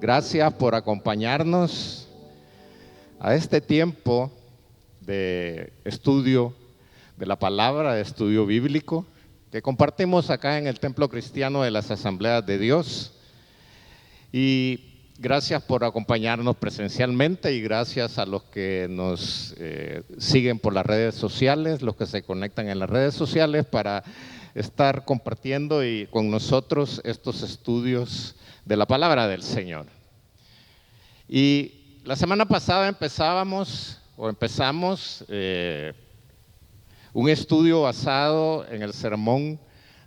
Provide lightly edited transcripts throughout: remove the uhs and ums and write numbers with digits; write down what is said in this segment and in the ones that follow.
Gracias por acompañarnos a este tiempo de estudio de la palabra, de estudio bíblico, que compartimos acá en el Templo Cristiano de las Asambleas de Dios. Y gracias por acompañarnos presencialmente y gracias a los que nos siguen por las redes sociales, los que se conectan en las redes sociales para estar compartiendo y con nosotros estos estudios de la palabra del Señor. Y la semana pasada empezamos un estudio basado en el Sermón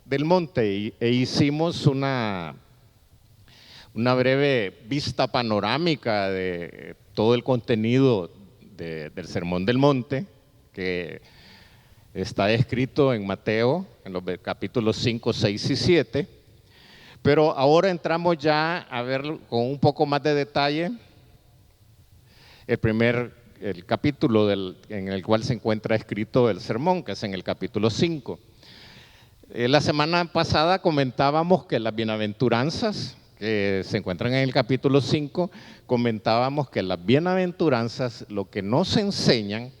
del Monte e hicimos una breve vista panorámica de todo el contenido del Sermón del Monte, que está escrito en Mateo, en los capítulos 5, 6 y 7, pero ahora entramos ya a ver con un poco más de detalle el capítulo en el cual se encuentra escrito el sermón, que es en el capítulo 5. La semana pasada comentábamos que las bienaventuranzas, que se encuentran en el capítulo 5, comentábamos que las bienaventuranzas lo que nos enseñan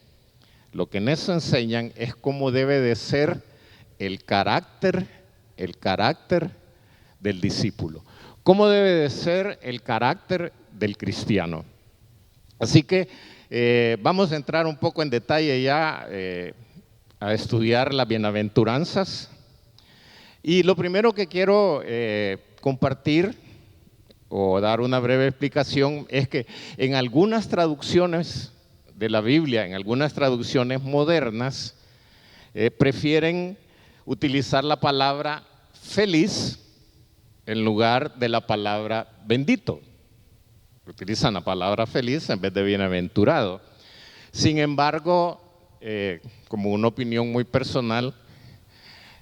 es cómo debe de ser el carácter del discípulo, cómo debe de ser el carácter del cristiano. Así que vamos a entrar un poco en detalle ya a estudiar las bienaventuranzas. Y lo primero que quiero compartir o dar una breve explicación es que en algunas traducciones de la Biblia, en algunas traducciones modernas, prefieren utilizar la palabra feliz en lugar de la palabra bendito. Utilizan la palabra feliz en vez de bienaventurado. Sin embargo, como una opinión muy personal,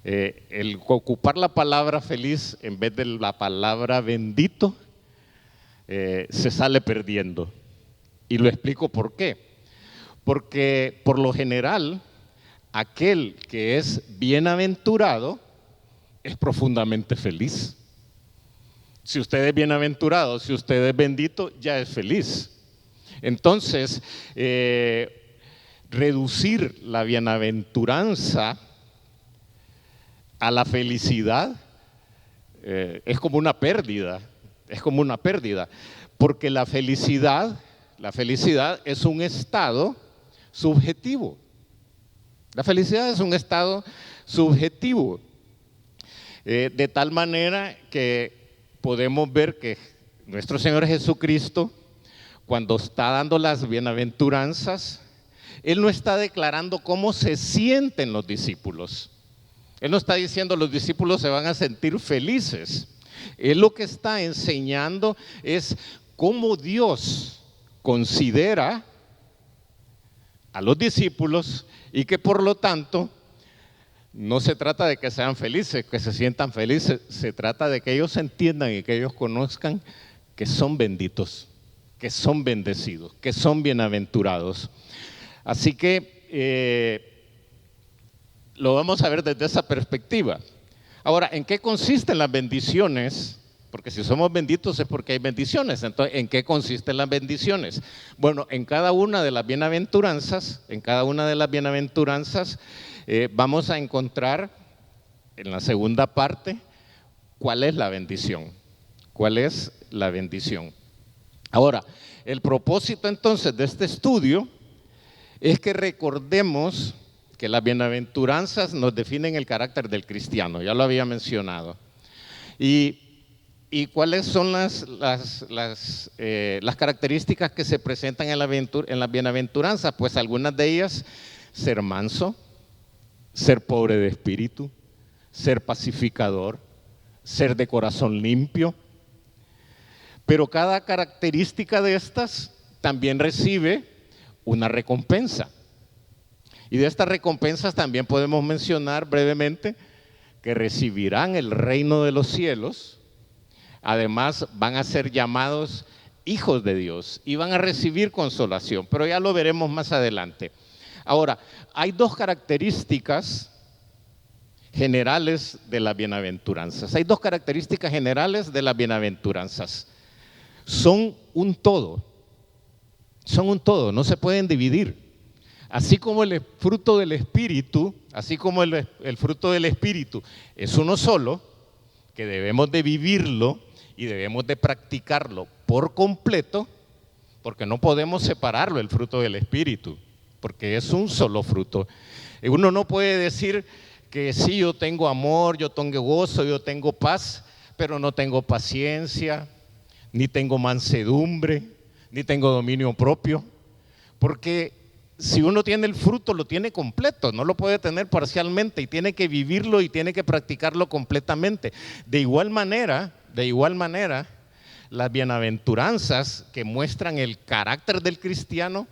el ocupar la palabra feliz en vez de la palabra bendito se sale perdiendo. Y lo explico por qué. Porque por lo general, aquel que es bienaventurado es profundamente feliz. Si usted es bienaventurado, si usted es bendito, ya es feliz. Entonces, reducir la bienaventuranza a la felicidad es como una pérdida, porque la felicidad es un estado subjetivo. La felicidad es un estado subjetivo, de tal manera que podemos ver que nuestro Señor Jesucristo, cuando está dando las bienaventuranzas, Él no está declarando cómo se sienten los discípulos. Él no está diciendo los discípulos se van a sentir felices. Él lo que está enseñando es cómo Dios considera a los discípulos y que por lo tanto no se trata de que sean felices, que se sientan felices, se trata de que ellos entiendan y que ellos conozcan que son benditos, que son bendecidos, que son bienaventurados. Así que lo vamos a ver desde esa perspectiva. Ahora, ¿en qué consisten las bendiciones? Porque si somos benditos es porque hay bendiciones. Entonces, ¿en qué consisten las bendiciones? Bueno, en cada una de las bienaventuranzas, vamos a encontrar en la segunda parte cuál es la bendición. ¿Cuál es la bendición? Ahora, el propósito entonces de este estudio es que recordemos que las bienaventuranzas nos definen el carácter del cristiano, ya lo había mencionado. ¿Y cuáles son las características que se presentan en las bienaventuranzas? Pues algunas de ellas: ser manso, ser pobre de espíritu, ser pacificador, ser de corazón limpio. Pero cada característica de estas también recibe una recompensa. Y de estas recompensas también podemos mencionar brevemente que recibirán el reino de los cielos. Además, van a ser llamados hijos de Dios y van a recibir consolación, pero ya lo veremos más adelante. Ahora, hay dos características generales de las bienaventuranzas. son un todo, no se pueden dividir. Así como el fruto del Espíritu, así como el fruto del Espíritu es uno solo, que debemos de vivirlo y debemos de practicarlo por completo, porque no podemos separarlo el fruto del Espíritu, porque es un solo fruto. Uno no puede decir que sí, yo tengo amor, yo tengo gozo, yo tengo paz, pero no tengo paciencia, ni tengo mansedumbre, ni tengo dominio propio, porque si uno tiene el fruto, lo tiene completo, no lo puede tener parcialmente y tiene que vivirlo y tiene que practicarlo completamente. De igual manera, las bienaventuranzas que muestran el carácter del cristiano,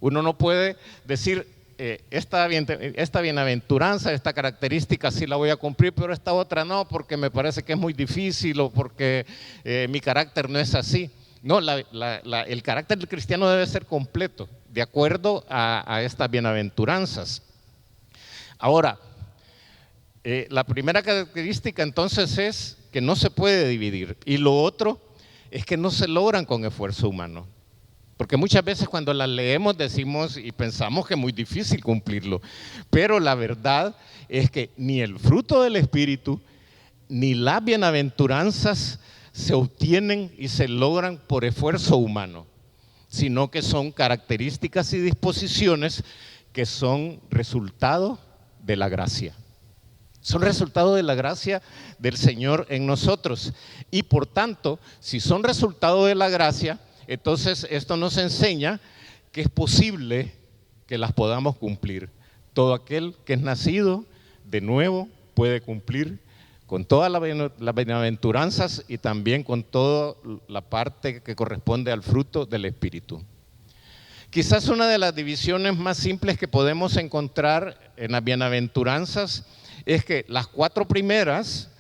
uno no puede decir, esta bienaventuranza, esta característica sí la voy a cumplir, pero esta otra no, porque me parece que es muy difícil o porque mi carácter no es así. No, el carácter del cristiano debe ser completo, de acuerdo a estas bienaventuranzas. Ahora, la primera característica entonces es que no se puede dividir, y lo otro es que no se logran con esfuerzo humano. Porque muchas veces cuando las leemos decimos y pensamos que es muy difícil cumplirlo, pero la verdad es que ni el fruto del Espíritu ni las bienaventuranzas se obtienen y se logran por esfuerzo humano, sino que son características y disposiciones que son resultado de la gracia. Son resultado de la gracia del Señor en nosotros. Y por tanto, si son resultado de la gracia, entonces esto nos enseña que es posible que las podamos cumplir. Todo aquel que es nacido de nuevo puede cumplir con todas las bienaventuranzas y también con toda la parte que corresponde al fruto del Espíritu. Quizás una de las divisiones más simples que podemos encontrar en las bienaventuranzas es que las 4 primeras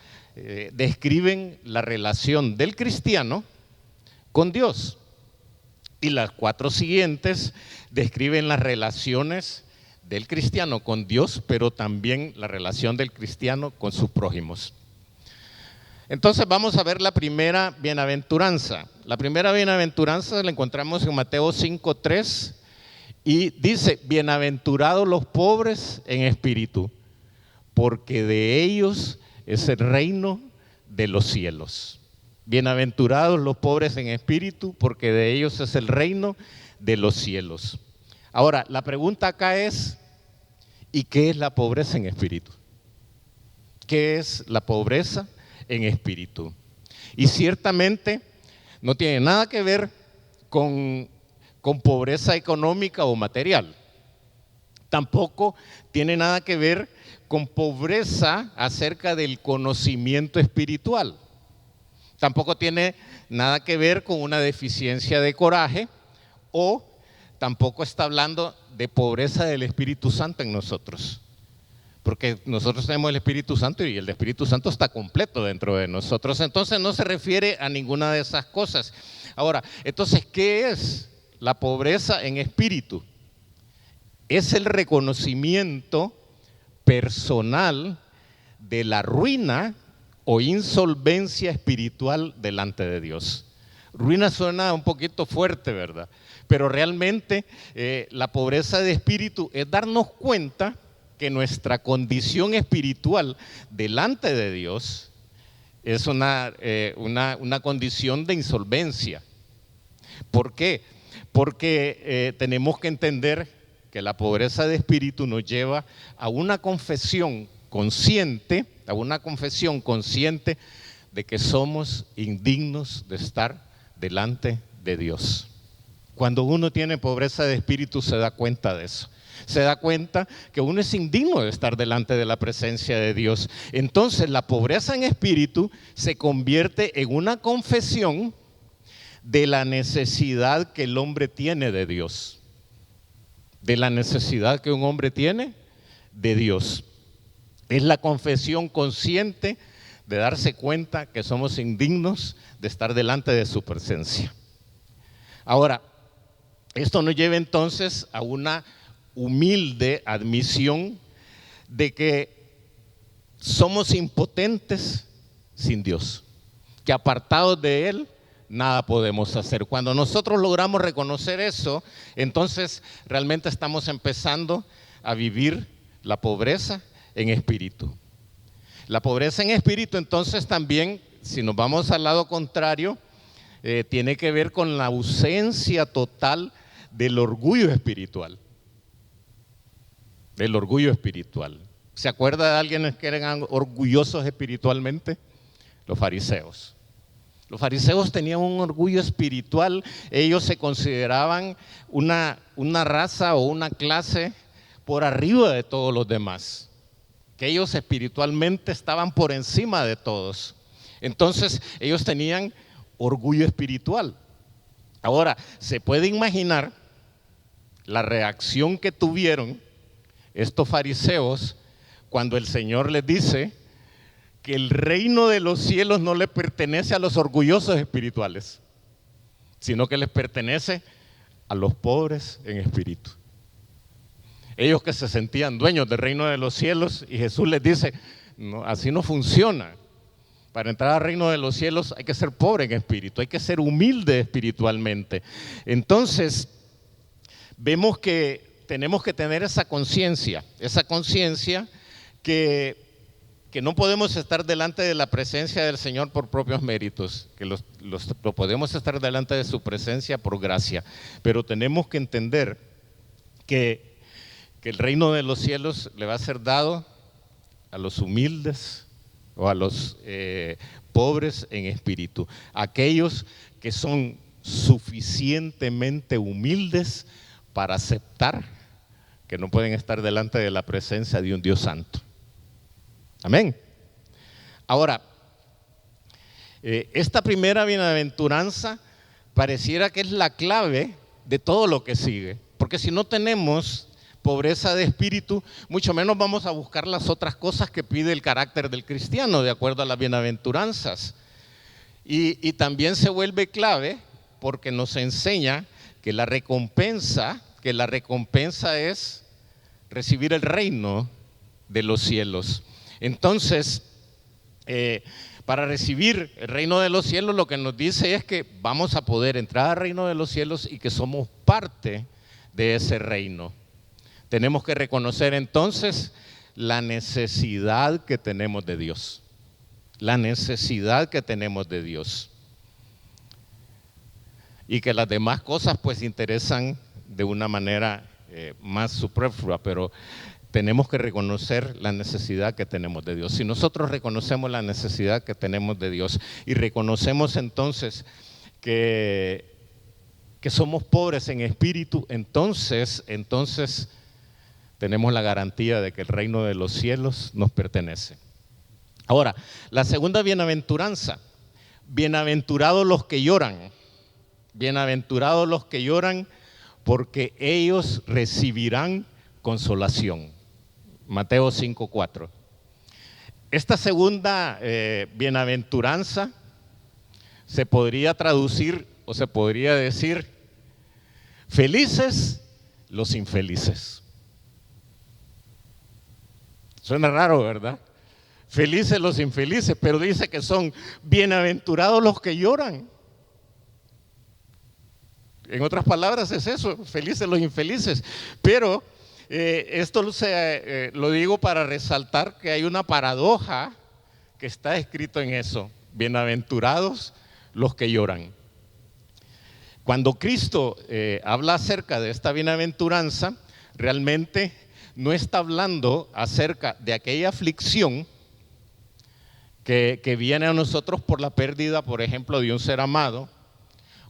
describen la relación del cristiano con Dios y las 4 siguientes describen las relaciones del cristiano con Dios, pero también la relación del cristiano con sus prójimos. Entonces vamos a ver la primera bienaventuranza. La primera bienaventuranza la encontramos en Mateo 5:3 y dice: bienaventurados los pobres en espíritu, porque de ellos es el reino de los cielos. Bienaventurados los pobres en espíritu, porque de ellos es el reino de los cielos. Ahora, la pregunta acá es, ¿y qué es la pobreza en espíritu? ¿Qué es la pobreza en espíritu? Y ciertamente no tiene nada que ver con pobreza económica o material. Tampoco tiene nada que ver con pobreza acerca del conocimiento espiritual. Tampoco tiene nada que ver con una deficiencia de coraje, o tampoco está hablando de pobreza del Espíritu Santo en nosotros. Porque nosotros tenemos el Espíritu Santo y el Espíritu Santo está completo dentro de nosotros. Entonces no se refiere a ninguna de esas cosas. Ahora, entonces, ¿qué es la pobreza en espíritu? Es el reconocimiento personal de la ruina o insolvencia espiritual delante de Dios. Ruina suena un poquito fuerte, ¿verdad? Pero realmente la pobreza de espíritu es darnos cuenta que nuestra condición espiritual delante de Dios es una condición de insolvencia. ¿Por qué? Porque tenemos que entender que la pobreza de espíritu nos lleva a una confesión consciente, de que somos indignos de estar delante de Dios. Cuando uno tiene pobreza de espíritu se da cuenta de eso. Se da cuenta que uno es indigno de estar delante de la presencia de Dios. Entonces la pobreza en espíritu se convierte en una confesión de la necesidad que el hombre tiene de Dios. De la necesidad que un hombre tiene de Dios. Es la confesión consciente de darse cuenta que somos indignos de estar delante de su presencia. Ahora, esto nos lleva entonces a una humilde admisión de que somos impotentes sin Dios, que apartados de Él nada podemos hacer. Cuando nosotros logramos reconocer eso, entonces realmente estamos empezando a vivir la pobreza en espíritu. La pobreza en espíritu, entonces también, si nos vamos al lado contrario, tiene que ver con la ausencia total del orgullo espiritual. Del orgullo espiritual. ¿Se acuerda de alguien que eran orgullosos espiritualmente? Los fariseos. Los fariseos tenían un orgullo espiritual. Ellos se consideraban una raza o una clase por arriba de todos los demás. Que ellos espiritualmente estaban por encima de todos. Entonces ellos tenían orgullo espiritual. Ahora, se puede imaginar la reacción que tuvieron estos fariseos cuando el Señor les dice que el reino de los cielos no le pertenece a los orgullosos espirituales, sino que les pertenece a los pobres en espíritu. Ellos que se sentían dueños del reino de los cielos, y Jesús les dice, no, así no funciona. Para entrar al reino de los cielos hay que ser pobre en espíritu, hay que ser humilde espiritualmente. Entonces, vemos que tenemos que tener esa conciencia que no podemos estar delante de la presencia del Señor por propios méritos, que lo podemos estar delante de su presencia por gracia, pero tenemos que entender que el reino de los cielos le va a ser dado a los humildes o a los pobres en espíritu, aquellos que son suficientemente humildes para aceptar que no pueden estar delante de la presencia de un Dios santo. Amén. Ahora, esta primera bienaventuranza pareciera que es la clave de todo lo que sigue, porque si no tenemos pobreza de espíritu, mucho menos vamos a buscar las otras cosas que pide el carácter del cristiano, de acuerdo a las bienaventuranzas. Y también se vuelve clave porque nos enseña que la recompensa es recibir el reino de los cielos. Entonces, para recibir el reino de los cielos, lo que nos dice es que vamos a poder entrar al reino de los cielos y que somos parte de ese reino. Tenemos que reconocer entonces la necesidad que tenemos de Dios. La necesidad que tenemos de Dios. Y que las demás cosas pues interesan de una manera más superflua, pero tenemos que reconocer la necesidad que tenemos de Dios. Si nosotros reconocemos la necesidad que tenemos de Dios y reconocemos entonces que somos pobres en espíritu, entonces tenemos la garantía de que el reino de los cielos nos pertenece. Ahora, la segunda bienaventuranza, bienaventurados los que lloran, bienaventurados los que lloran porque ellos recibirán consolación. Mateo 5:4. Esta segunda bienaventuranza se podría traducir o se podría decir, felices los infelices. Suena raro, ¿verdad? Felices los infelices, pero dice que son bienaventurados los que lloran. En otras palabras es eso, felices los infelices. Pero esto lo digo para resaltar que hay una paradoja que está escrito en eso. Bienaventurados los que lloran. Cuando Cristo habla acerca de esta bienaventuranza, realmente no está hablando acerca de aquella aflicción que viene a nosotros por la pérdida, por ejemplo, de un ser amado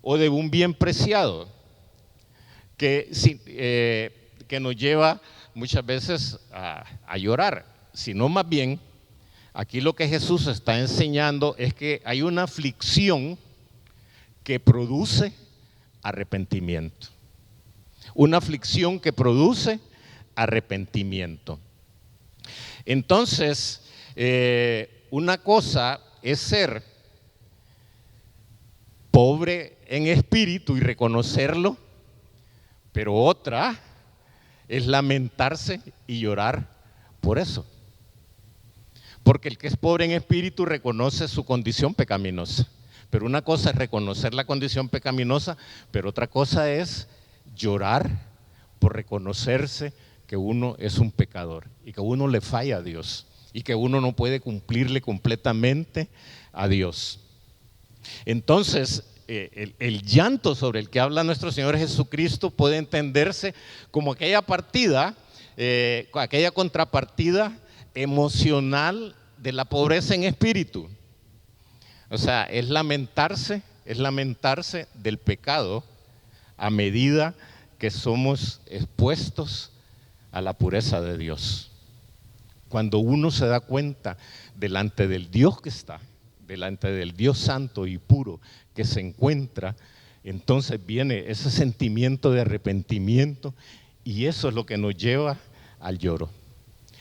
o de un bien preciado, que nos lleva muchas veces a llorar, sino más bien, aquí lo que Jesús está enseñando es que hay una aflicción que produce arrepentimiento. Una aflicción que produce arrepentimiento. Entonces, una cosa es ser pobre en espíritu y reconocerlo, pero otra es lamentarse y llorar por eso. Porque el que es pobre en espíritu reconoce su condición pecaminosa, Pero una cosa es reconocer la condición pecaminosa, pero otra cosa es llorar por reconocerse que uno es un pecador y que uno le falla a Dios y que uno no puede cumplirle completamente a Dios. Entonces, el llanto sobre el que habla nuestro Señor Jesucristo puede entenderse como aquella contrapartida emocional de la pobreza en espíritu. O sea, es lamentarse del pecado a medida que somos expuestos a la pureza de Dios. Cuando uno se da cuenta delante del Dios que está, delante del Dios santo y puro que se encuentra, entonces viene ese sentimiento de arrepentimiento y eso es lo que nos lleva al lloro.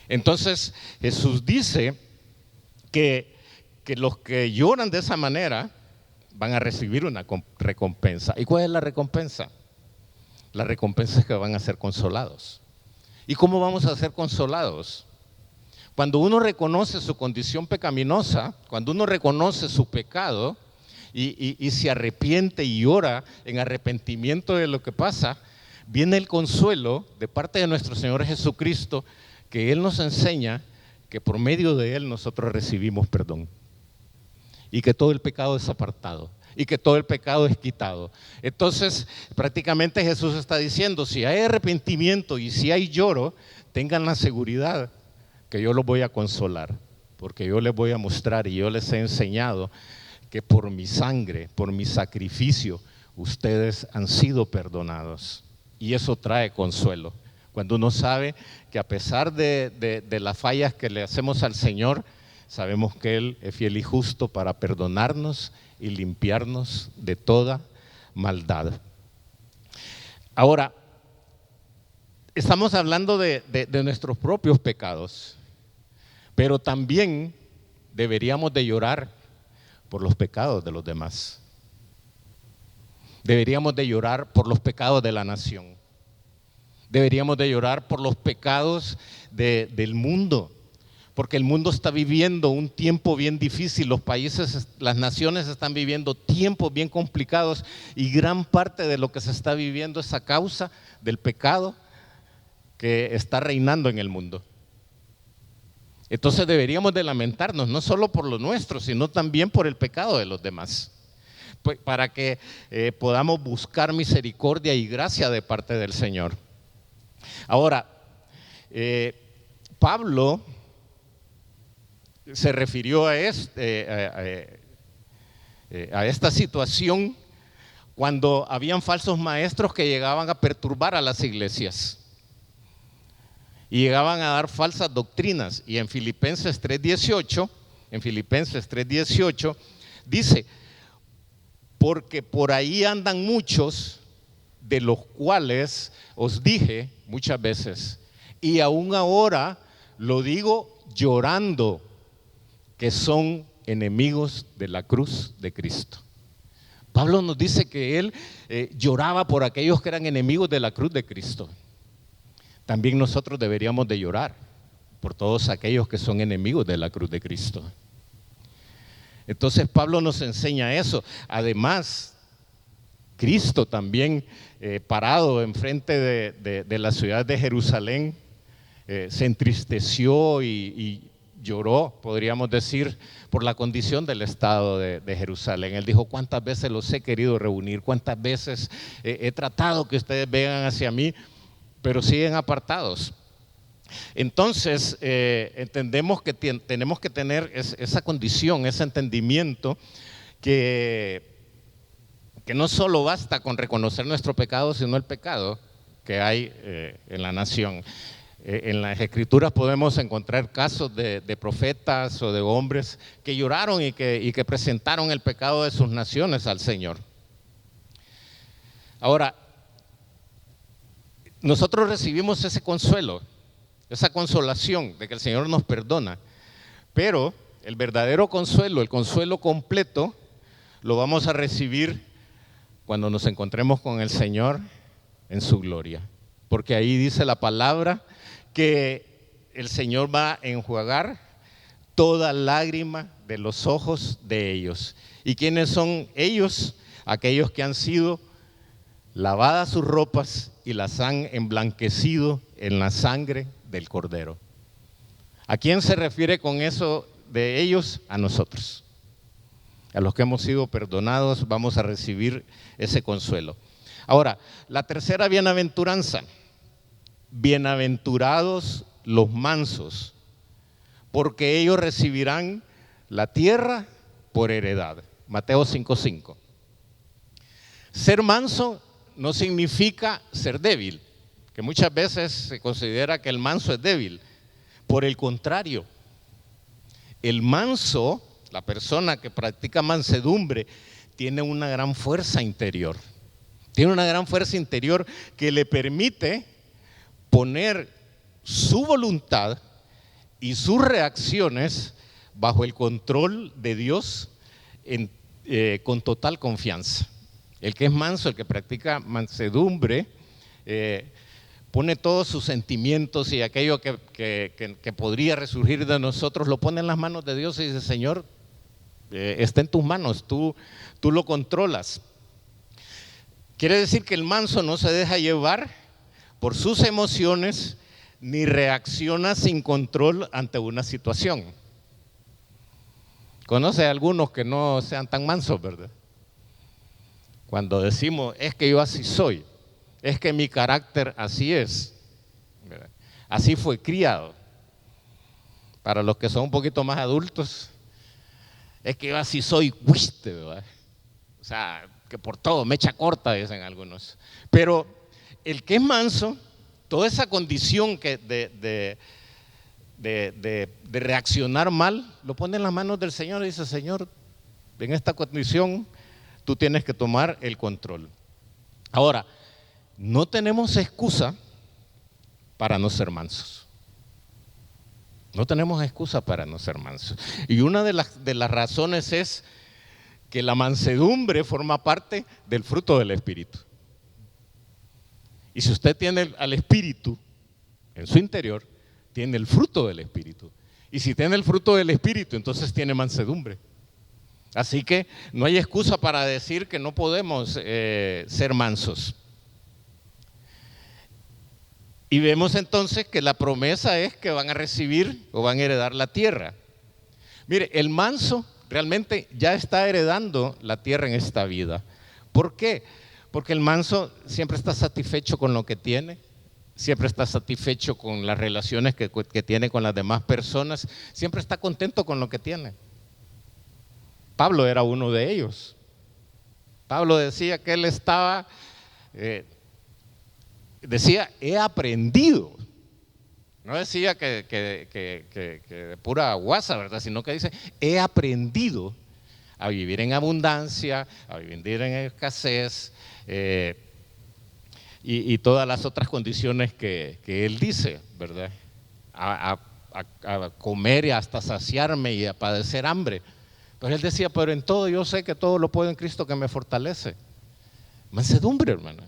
Entonces Jesús dice que los que lloran de esa manera van a recibir una recompensa. ¿Y cuál es la recompensa? La recompensa es que van a ser consolados. ¿Y cómo vamos a ser consolados? Cuando uno reconoce su condición pecaminosa, cuando uno reconoce su pecado y se arrepiente y ora en arrepentimiento de lo que pasa, viene el consuelo de parte de nuestro Señor Jesucristo, que Él nos enseña que por medio de Él nosotros recibimos perdón y que todo el pecado es apartado y que todo el pecado es quitado. Entonces, prácticamente Jesús está diciendo, si hay arrepentimiento y si hay lloro, tengan la seguridad que yo los voy a consolar, porque yo les voy a mostrar y yo les he enseñado que por mi sangre, por mi sacrificio, ustedes han sido perdonados. Y eso trae consuelo. Cuando uno sabe que a pesar de las fallas que le hacemos al Señor, sabemos que Él es fiel y justo para perdonarnos y limpiarnos de toda maldad. Ahora, estamos hablando de nuestros propios pecados, pero también deberíamos de llorar por los pecados de los demás. Deberíamos de llorar por los pecados de la nación. Deberíamos de llorar por los pecados del mundo, porque el mundo está viviendo un tiempo bien difícil, los países, las naciones están viviendo tiempos bien complicados y gran parte de lo que se está viviendo es a causa del pecado que está reinando en el mundo. Entonces deberíamos de lamentarnos, no solo por lo nuestro, sino también por el pecado de los demás, para que podamos buscar misericordia y gracia de parte del Señor. Ahora, Pablo se refirió a esta situación cuando habían falsos maestros que llegaban a perturbar a las iglesias y llegaban a dar falsas doctrinas. Y en Filipenses 3:18 dice, porque por ahí andan muchos, de los cuales os dije muchas veces, y aún ahora lo digo llorando, que son enemigos de la cruz de Cristo. Pablo nos dice que él lloraba por aquellos que eran enemigos de la cruz de Cristo. También nosotros deberíamos de llorar por todos aquellos que son enemigos de la cruz de Cristo. Entonces Pablo nos enseña eso. Además, Cristo también parado enfrente de la ciudad de Jerusalén, se entristeció y lloró, podríamos decir, por la condición del estado de Jerusalén. Él dijo, cuántas veces los he querido reunir, cuántas veces he tratado que ustedes vengan hacia mí, pero siguen apartados. Entonces, entendemos que tenemos que tener esa condición, ese entendimiento, que no solo basta con reconocer nuestro pecado, sino el pecado que hay en la nación. En las Escrituras podemos encontrar casos de profetas o de hombres que lloraron y que presentaron el pecado de sus naciones al Señor. Ahora, nosotros recibimos ese consuelo, esa consolación de que el Señor nos perdona, pero el verdadero consuelo, el consuelo completo, lo vamos a recibir cuando nos encontremos con el Señor en su gloria, porque ahí dice la palabra que el Señor va a enjuagar toda lágrima de los ojos de ellos ¿Y quiénes son ellos? Aquellos que han sido lavadas sus ropas y las han emblanquecido en la sangre del Cordero. ¿A quién se refiere con eso de ellos? A nosotros. A los que hemos sido perdonados vamos a recibir ese consuelo. Ahora, la tercera bienaventuranza. Bienaventurados los mansos, porque ellos recibirán la tierra por heredad. Mateo 5:5. Ser manso no significa ser débil, que muchas veces se considera que el manso es débil. Por el contrario, el manso, la persona que practica mansedumbre, tiene una gran fuerza interior. Tiene una gran fuerza interior que le permite poner su voluntad y sus reacciones bajo el control de Dios con total confianza. El que es manso, el que practica mansedumbre, pone todos sus sentimientos y aquello que podría resurgir de nosotros, lo pone en las manos de Dios y dice: Señor, está en tus manos, tú lo controlas. Quiere decir que el manso no se deja llevar por sus emociones ni reacciona sin control ante una situación. ¿Conoce a algunos que no sean tan mansos, verdad? Cuando decimos: es que yo así soy, es que mi carácter así es, ¿verdad? Así fue criado. Para los que son un poquito más adultos, es que yo así soy, ¿verdad? O sea, que por todo, mecha corta, dicen algunos. Pero el que es manso, toda esa condición de reaccionar mal, lo pone en las manos del Señor y dice: Señor, en esta condición tú tienes que tomar el control. Ahora, no tenemos excusa para no ser mansos. No tenemos excusa para no ser mansos. Y una de las razones es que la mansedumbre forma parte del fruto del Espíritu. Y si usted tiene al Espíritu en su interior, tiene el fruto del Espíritu. Y si tiene el fruto del Espíritu, entonces tiene mansedumbre. Así que no hay excusa para decir que no podemos ser mansos. Y vemos entonces que la promesa es que van a recibir o van a heredar la tierra. Mire, el manso realmente ya está heredando la tierra en esta vida. ¿Por qué? Porque el manso siempre está satisfecho con lo que tiene, siempre está satisfecho con las relaciones que tiene con las demás personas, siempre está contento con lo que tiene. Pablo era uno de ellos. Pablo decía que él estaba, he aprendido. No decía que de pura guasa, ¿verdad? Sino que dice: he aprendido a vivir en abundancia, a vivir en escasez, y todas las otras condiciones que él dice, ¿verdad? A comer y hasta saciarme y a padecer hambre. Pero él decía: pero en todo yo sé que todo lo puedo en Cristo que me fortalece. Mansedumbre, hermano.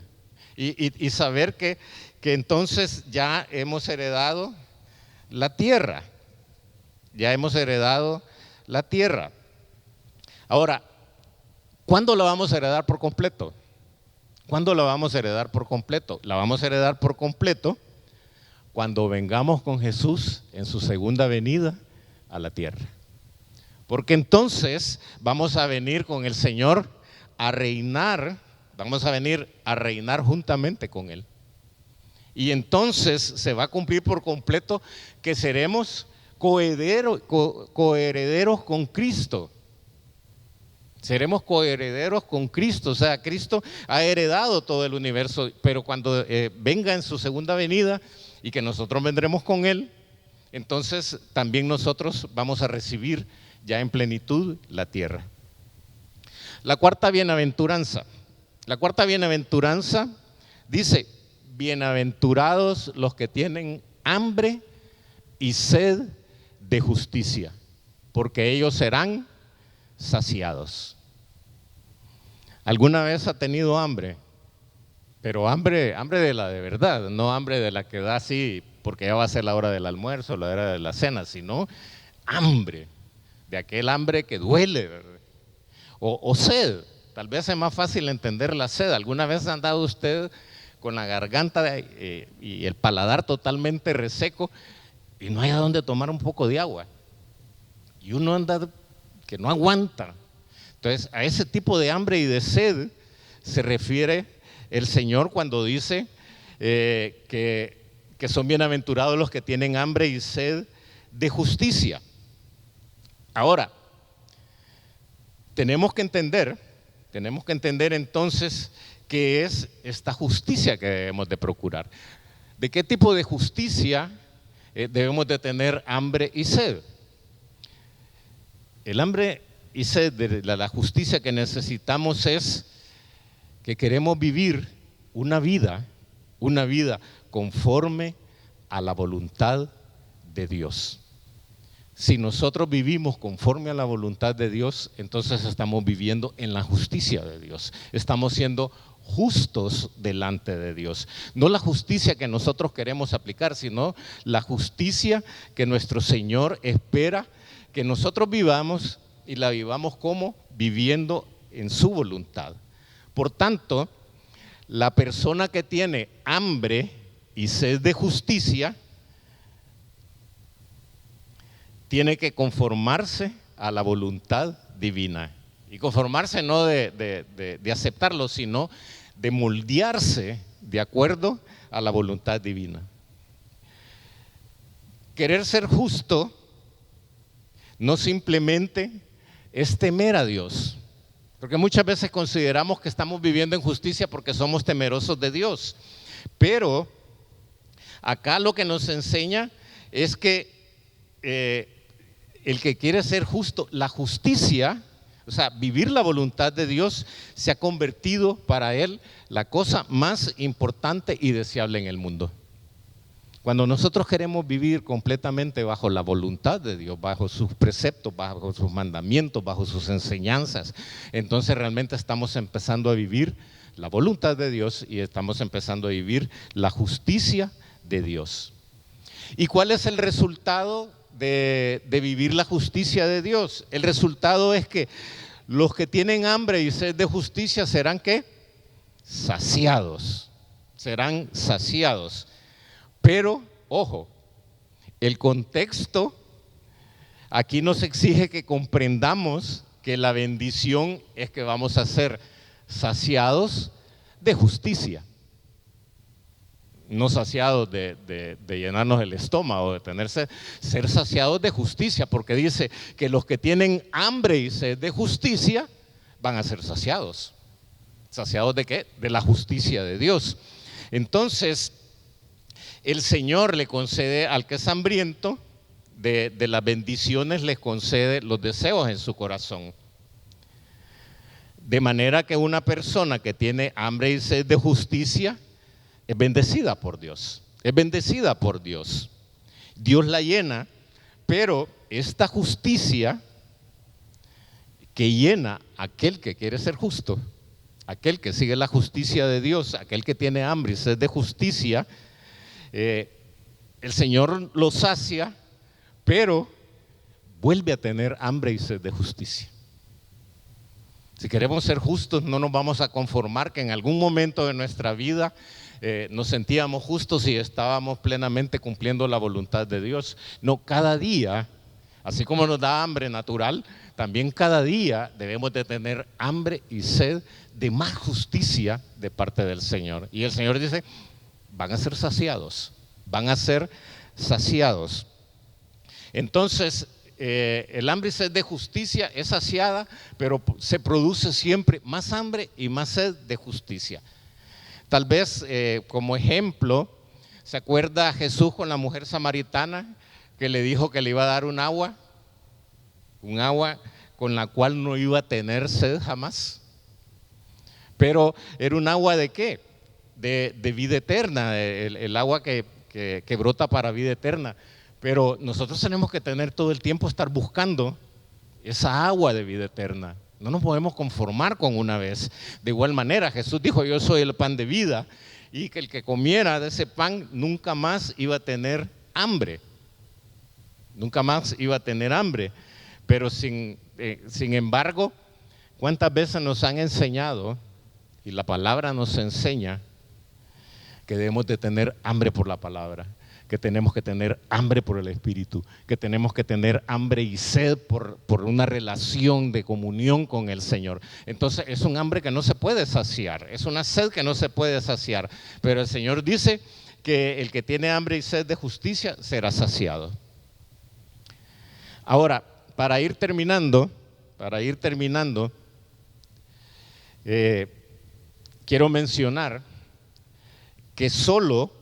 Y saber que entonces ya hemos heredado la tierra. Ya hemos heredado la tierra. Ahora, ¿cuándo la vamos a heredar por completo? ¿Cuándo la vamos a heredar por completo? La vamos a heredar por completo cuando vengamos con Jesús en su segunda venida a la tierra. Porque entonces vamos a venir con el Señor a reinar, vamos a venir a reinar juntamente con Él. Y entonces se va a cumplir por completo que seremos coherederos con Cristo. Seremos coherederos con Cristo. O sea, Cristo ha heredado todo el universo, pero cuando venga en su segunda venida y que nosotros vendremos con Él, entonces también nosotros vamos a recibir ya en plenitud la tierra. La cuarta bienaventuranza. La cuarta bienaventuranza dice: bienaventurados los que tienen hambre y sed de justicia, porque ellos serán saciados. ¿Alguna vez ha tenido hambre? Pero hambre de la de verdad, no hambre de la que da así porque ya va a ser la hora del almuerzo, la hora de la cena, sino hambre, de aquel hambre que duele, ¿verdad? O sed, tal vez es más fácil entender la sed. ¿Alguna vez ha andado usted con la garganta y el paladar totalmente reseco y no hay a dónde tomar un poco de agua? Y uno anda que no aguanta. Entonces, a ese tipo de hambre y de sed se refiere el Señor cuando dice que son bienaventurados los que tienen hambre y sed de justicia. Ahora, tenemos que entender entonces qué es esta justicia que debemos de procurar. ¿De qué tipo de justicia debemos de tener hambre y sed? El hambre y sed de la justicia que necesitamos es que queremos vivir una vida conforme a la voluntad de Dios. Si nosotros vivimos conforme a la voluntad de Dios, entonces estamos viviendo en la justicia de Dios. Estamos siendo justos delante de Dios. No la justicia que nosotros queremos aplicar, sino la justicia que nuestro Señor espera que nosotros vivamos, y la vivamos como viviendo en su voluntad. Por tanto, la persona que tiene hambre y sed de justicia tiene que conformarse a la voluntad divina. Y conformarse no de aceptarlo, sino de moldearse de acuerdo a la voluntad divina. Querer ser justo no simplemente es temer a Dios, porque muchas veces consideramos que estamos viviendo en justicia porque somos temerosos de Dios. Pero acá lo que nos enseña es que el que quiere ser justo, la justicia, o sea, vivir la voluntad de Dios, se ha convertido para él la cosa más importante y deseable en el mundo. Cuando nosotros queremos vivir completamente bajo la voluntad de Dios, bajo sus preceptos, bajo sus mandamientos, bajo sus enseñanzas, entonces realmente estamos empezando a vivir la voluntad de Dios y estamos empezando a vivir la justicia de Dios. ¿Y cuál es el resultado de vivir la justicia de Dios? El resultado es que los que tienen hambre y sed de justicia serán ¿qué? Saciados. Serán saciados. Pero, ojo, el contexto aquí nos exige que comprendamos que la bendición es que vamos a ser saciados de justicia. No saciados de llenarnos el estómago, de tenerse, ser saciados de justicia, porque dice que los que tienen hambre y sed de justicia van a ser saciados. ¿Saciados de qué? De la justicia de Dios. Entonces, el Señor le concede al que es hambriento de las bendiciones, les concede los deseos en su corazón. De manera que una persona que tiene hambre y sed de justicia es bendecida por Dios, es bendecida por Dios. Dios la llena, pero esta justicia que llena a aquel que quiere ser justo, aquel que sigue la justicia de Dios, aquel que tiene hambre y sed de justicia, el Señor lo sacia, pero vuelve a tener hambre y sed de justicia. Si queremos ser justos, no nos vamos a conformar que en algún momento de nuestra vida nos sentíamos justos y estábamos plenamente cumpliendo la voluntad de Dios. No, cada día, así como nos da hambre natural, también cada día debemos de tener hambre y sed de más justicia de parte del Señor. Y el Señor dice, van a ser saciados, van a ser saciados. Entonces, el hambre y sed de justicia es saciada, pero se produce siempre más hambre y más sed de justicia. Tal vez como ejemplo, ¿se acuerda Jesús con la mujer samaritana que le dijo que le iba a dar un agua con la cual no iba a tener sed jamás? Pero era un agua ¿de qué? De vida eterna, el agua que brota para vida eterna. Pero nosotros tenemos que tener todo el tiempo estar buscando esa agua de vida eterna. No nos podemos conformar con una vez. De igual manera, Jesús dijo, yo soy el pan de vida, y que el que comiera de ese pan nunca más iba a tener hambre. Nunca más iba a tener hambre. Pero sin embargo, ¿Cuántas veces nos han enseñado, y la palabra nos enseña, que debemos de tener hambre por la palabra, que tenemos que tener hambre por el Espíritu, que tenemos que tener hambre y sed por una relación de comunión con el Señor? Entonces es un hambre que no se puede saciar, es una sed que no se puede saciar, pero el Señor dice que el que tiene hambre y sed de justicia será saciado. Ahora, para ir terminando, quiero mencionar que solo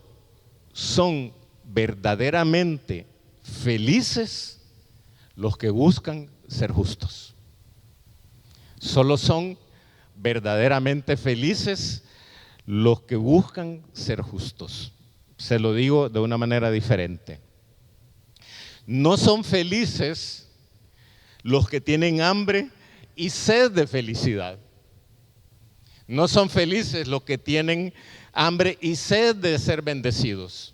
son verdaderamente felices los que buscan ser justos. Solo son verdaderamente felices los que buscan ser justos. Se lo digo de una manera diferente. No son felices los que tienen hambre y sed de felicidad. No son felices los que tienen hambre y sed de ser bendecidos.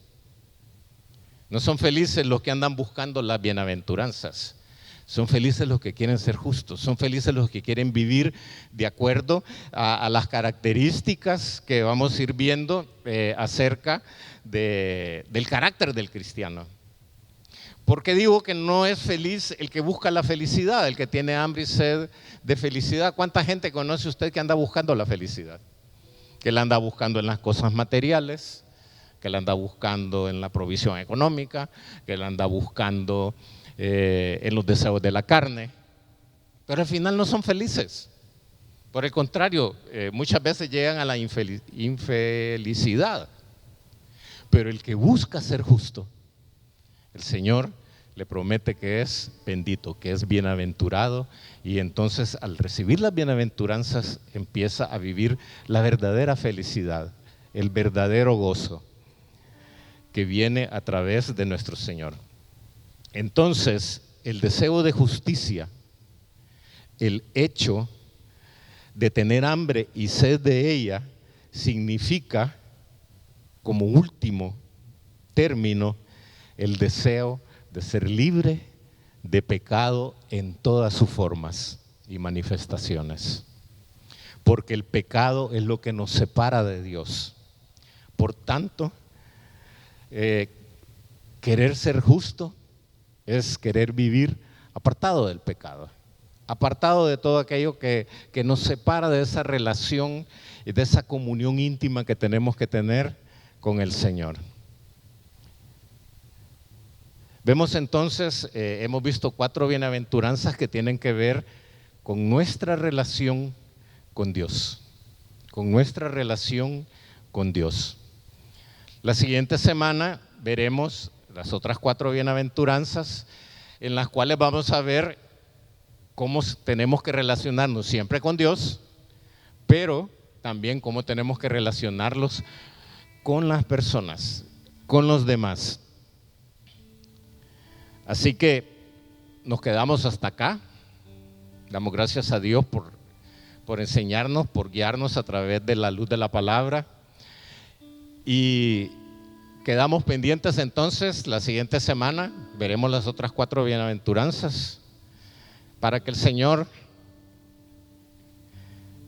No son felices los que andan buscando las bienaventuranzas. Son felices los que quieren ser justos. Son felices los que quieren vivir de acuerdo a las características que vamos a ir viendo acerca del carácter del cristiano. ¿Por qué digo que no es feliz el que busca la felicidad, el que tiene hambre y sed de felicidad? ¿Cuánta gente conoce usted que anda buscando la felicidad? Que la anda buscando en las cosas materiales, que la anda buscando en la provisión económica, que la anda buscando en los deseos de la carne, pero al final no son felices. Por el contrario, muchas veces llegan a la infelicidad. Pero el que busca ser justo, el Señor le promete que es bendito, que es bienaventurado, y entonces al recibir las bienaventuranzas empieza a vivir la verdadera felicidad, el verdadero gozo que viene a través de nuestro Señor. Entonces, el deseo de justicia, el hecho de tener hambre y sed de ella, significa como último término el deseo de ser libre de pecado en todas sus formas y manifestaciones. Porque el pecado es lo que nos separa de Dios. Por tanto, querer ser justo es querer vivir apartado del pecado, apartado de todo aquello que nos separa de esa relación y de esa comunión íntima que tenemos que tener con el Señor. Vemos entonces, hemos visto 4 bienaventuranzas que tienen que ver con nuestra relación con Dios, con nuestra relación con Dios. La siguiente semana veremos las otras 4 bienaventuranzas en las cuales vamos a ver cómo tenemos que relacionarnos siempre con Dios, pero también cómo tenemos que relacionarlos con las personas, con los demás. Así que nos quedamos hasta acá. Damos gracias a Dios por enseñarnos, por guiarnos a través de la luz de la palabra. Y quedamos pendientes entonces la siguiente semana. Veremos las otras 4 bienaventuranzas para que el Señor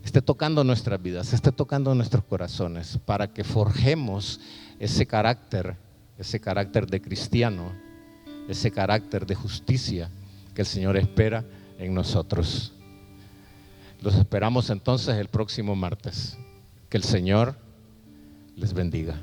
esté tocando nuestras vidas, esté tocando nuestros corazones, para que forjemos ese carácter de cristiano, ese carácter de justicia que el Señor espera en nosotros. Los esperamos entonces el próximo martes. Que el Señor les bendiga.